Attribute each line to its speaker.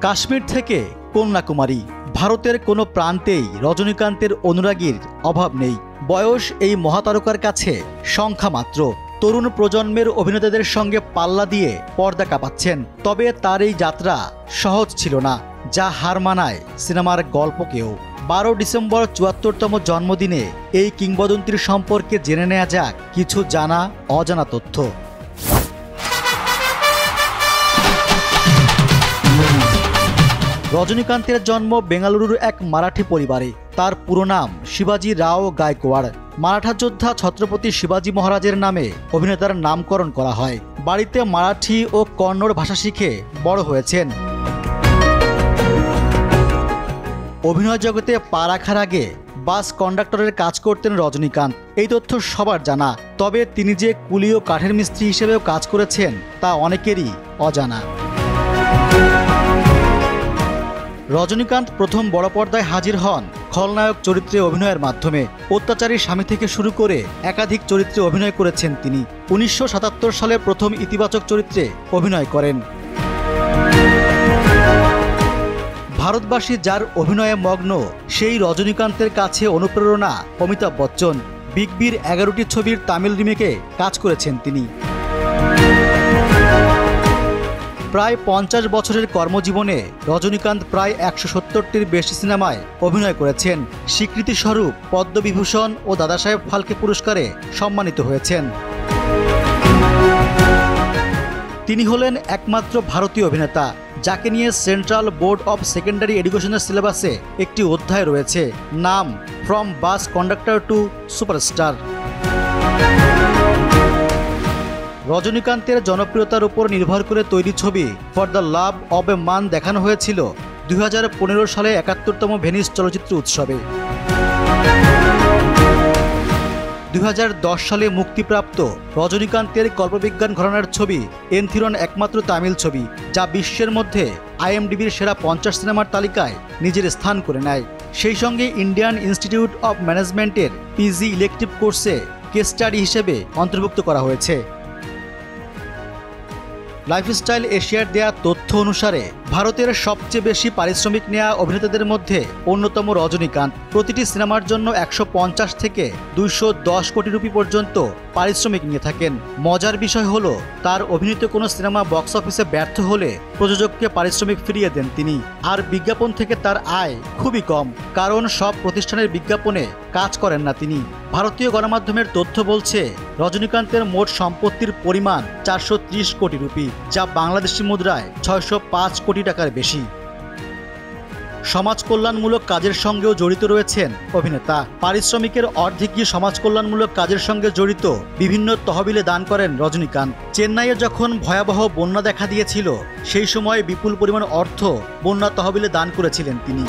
Speaker 1: কাশ্মীর থেকে কন্যাকুমারী, ভারতের কোনো প্রান্তেই রজনীকান্তের অনুরাগীর অভাব নেই। বয়স এই মহাতারকার কাছে সংখ্যা মাত্র। তরুণ প্রজন্মের অভিনেতাদের সঙ্গে পাল্লা দিয়ে পর্দা কাঁপাচ্ছেন। তবে তার এই যাত্রা সহজ ছিল না, যা হার মানায় সিনেমার গল্পকেও। 12 ডিসেম্বর ৭৪তম জন্মদিনে এই কিংবদন্তির সম্পর্কে জেনে নেওয়া যাক কিছু জানা অজানা তথ্য। রজনীকান্তের জন্ম বেঙ্গালুরুর এক মারাঠি পরিবারে। তার পুরো নাম শিবাজি রাও গায়কোয়াড়। মারাঠা যোদ্ধা ছত্রপতি শিবাজি মহারাজের নামে অভিনেতার নামকরণ করা হয়। বাড়িতে মারাঠি ও কন্নড় ভাষা শিখে বড় হয়েছেন। অভিনয় জগতে পা রাখার আগে বাস কন্ডাক্টরের কাজ করতেন রজনীকান্ত। এই তথ্য সবার জানা, তবে তিনি যে কুলি ও কাঠের মিস্ত্রি হিসেবেও কাজ করেছেন তা অনেকেরই অজানা। রজনীকান্ত প্রথম বড় পর্দায় হাজির হন খলনায়ক চরিত্রে অভিনয়ের মাধ্যমে। অত্যাচারী স্বামী থেকে শুরু করে একাধিক চরিত্রে অভিনয় করেছেন তিনি। ১৯৭৭ সালে প্রথম ইতিবাচক চরিত্রে অভিনয় করেন। ভারতবাসী যার অভিনয়ে মগ্ন, সেই রজনীকান্তের কাছে অনুপ্রেরণা অমিতাভ বচ্চন। বিগ বির 11টি ছবির তামিল রিমেকে কাজ করেছেন তিনি। প্রায় 50 বছরের কর্মজীবনে রজনীকান্ত প্রায় 170টির বেশি সিনেমায় অভিনয় করেছেন। স্বীকৃতিস্বরূপ পদ্মবিভূষণ ও দাদাসাহেব ফালকে পুরস্কারে সম্মানিত হয়েছেন। তিনি হলেন একমাত্র ভারতীয় অভিনেতা যাকে নিয়ে সেন্ট্রাল বোর্ড অব সেকেন্ডারি এডুকেশনের সিলেবাসে একটি অধ্যায় রয়েছে, নাম from bus conductor to superstar. রজনীকান্তের জনপ্রিয়তার উপর নির্ভর করে তৈরি ছবি for the love of a man দেখানো হয়েছিল 2015 সালে 71তম ভেনিস চলচ্চিত্র উৎসবে। 2010 সালে মুক্তিপ্রাপ্ত রজনীকান্তের কল্পবিজ্ঞান ঘরানার ছবি এনথিরন একমাত্র তামিল ছবি যা বিশ্বের মধ্যে IMDb'র সেরা 50 সিনেমার তালিকায় নিজের স্থান করে নেয়। সেই সঙ্গে ইন্ডিয়ান ইনস্টিটিউট অব ম্যানেজমেন্টের PG ইলেকটিভ কোর্সে কেস স্টাডি হিসেবে অন্তর্ভুক্ত করা হয়েছে। লাইফস্টাইল এশিয়ার দেয়া তথ্য অনুসারে ভারতের সবচেয়ে বেশি পারিশ্রমিক নেওয়া অভিনেতাদের মধ্যে অন্যতম রজনীকান্ত। প্রতিটি সিনেমার জন্য 150 থেকে 210 কোটি রুপি পর্যন্ত পারিশ্রমিক নিয়ে থাকেন। মজার বিষয় হলো, তার অভিনীত কোনো সিনেমা বক্স অফিসে ব্যর্থ হলে প্রযোজককে পারিশ্রমিক ফিরিয়ে দেন তিনি। আর বিজ্ঞাপন থেকে তার আয় খুবই কম, কারণ সব প্রতিষ্ঠানের বিজ্ঞাপনে কাজ করেন না তিনি। ভারতীয় গণমাধ্যমের তথ্য বলছে রজনীকান্তের মোট সম্পত্তির পরিমাণ 430 কোটি রুপি, যা বাংলাদেশি মুদ্রায় 605 কোটি টাকার বেশি। সমাজ কল্যাণমূলক কাজের সঙ্গেও জড়িত রয়েছেন অভিনেতা। পারিশ্রমিকের অর্ধেকই সমাজ কল্যাণমূলক কাজের সঙ্গে জড়িত। বিভিন্ন তহবিলে দান করেন রজনীকান্ত। চেন্নাইয়ে যখন ভয়াবহ বন্যা দেখা দিয়েছিল, সেই সময় বিপুল পরিমাণ অর্থ বন্যা তহবিলে দান করেছিলেন তিনি।